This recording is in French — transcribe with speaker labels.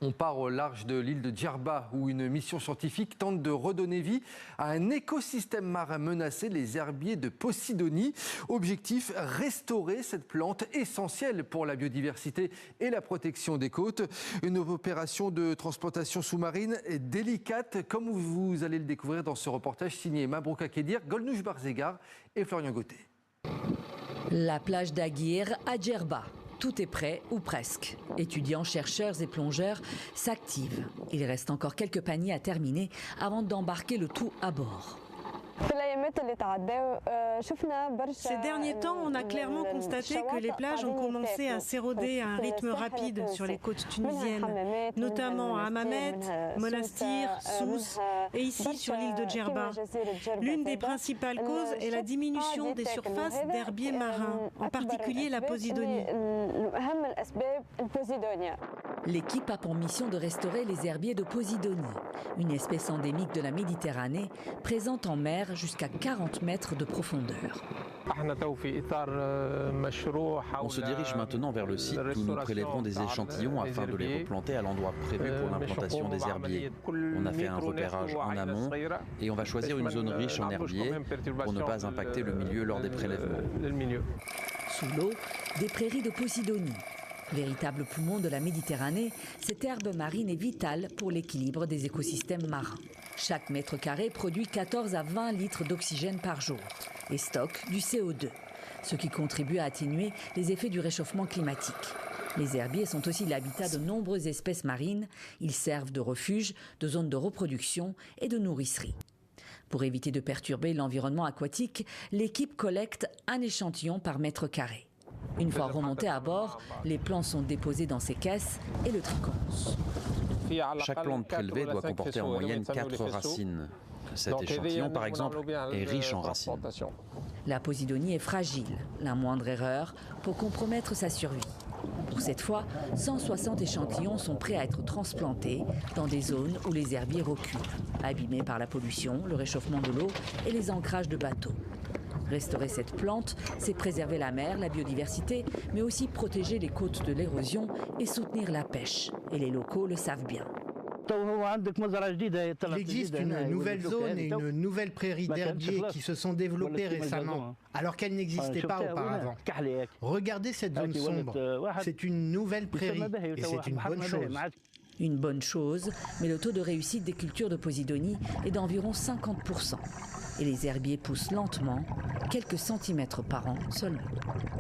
Speaker 1: On part au large de l'île de Djerba où une mission scientifique tente de redonner vie à un écosystème marin menacé, les herbiers de Posidonie. Objectif, restaurer cette plante essentielle pour la biodiversité et la protection des côtes. Une opération de transplantation sous-marine délicate, comme vous allez le découvrir dans ce reportage signé Mabrouk Akedir, Golnouch Barzegar et Florian Gauthier.
Speaker 2: La plage d'Aguirre à Djerba. Tout est prêt, ou presque. Étudiants, chercheurs et plongeurs s'activent. Il reste encore quelques paniers à terminer avant d'embarquer le tout à bord.
Speaker 3: Ces derniers temps, on a clairement constaté que les plages ont commencé à s'éroder à un rythme rapide sur les côtes tunisiennes, notamment à Hammamet, Monastir, Sousse et ici sur l'île de Djerba. L'une des principales causes est la diminution des surfaces d'herbiers marins, en particulier la Posidonie.
Speaker 2: L'équipe a pour mission de restaurer les herbiers de Posidonie, une espèce endémique de la Méditerranée, présente en mer jusqu'à 40 mètres de profondeur.
Speaker 4: On se dirige maintenant vers le site où nous prélèverons des échantillons afin de les replanter à l'endroit prévu pour l'implantation des herbiers. On a fait un repérage en amont et on va choisir une zone riche en herbiers pour ne pas impacter le milieu lors des prélèvements.
Speaker 2: Sous l'eau, des prairies de Posidonie. Véritable poumon de la Méditerranée, cette herbe marine est vitale pour l'équilibre des écosystèmes marins. Chaque mètre carré produit 14 à 20 litres d'oxygène par jour et stocke du CO2, ce qui contribue à atténuer les effets du réchauffement climatique. Les herbiers sont aussi l'habitat de nombreuses espèces marines. Ils servent de refuge, de zone de reproduction et de nourricerie. Pour éviter de perturber l'environnement aquatique, l'équipe collecte un échantillon par mètre carré. Une fois remontés à bord, les plants sont déposés dans ces caisses et le tri commence.
Speaker 4: Chaque plante prélevée doit comporter en moyenne 4 racines. Cet échantillon, par exemple, est riche en racines.
Speaker 2: La Posidonie est fragile. La moindre erreur peut compromettre sa survie. Pour cette fois, 160 échantillons sont prêts à être transplantés dans des zones où les herbiers reculent, abîmés par la pollution, le réchauffement de l'eau et les ancrages de bateaux. Restaurer cette plante, c'est préserver la mer, la biodiversité, mais aussi protéger les côtes de l'érosion et soutenir la pêche. Et les locaux le savent bien.
Speaker 5: Il existe une nouvelle zone et une nouvelle prairie d'herbiers qui se sont développées récemment, alors qu'elles n'existaient pas auparavant. Regardez cette zone sombre, c'est une nouvelle prairie et c'est une bonne chose.
Speaker 2: Une bonne chose, mais le taux de réussite des cultures de Posidonie est d'environ 50%. Et les herbiers poussent lentement, quelques centimètres par an seulement.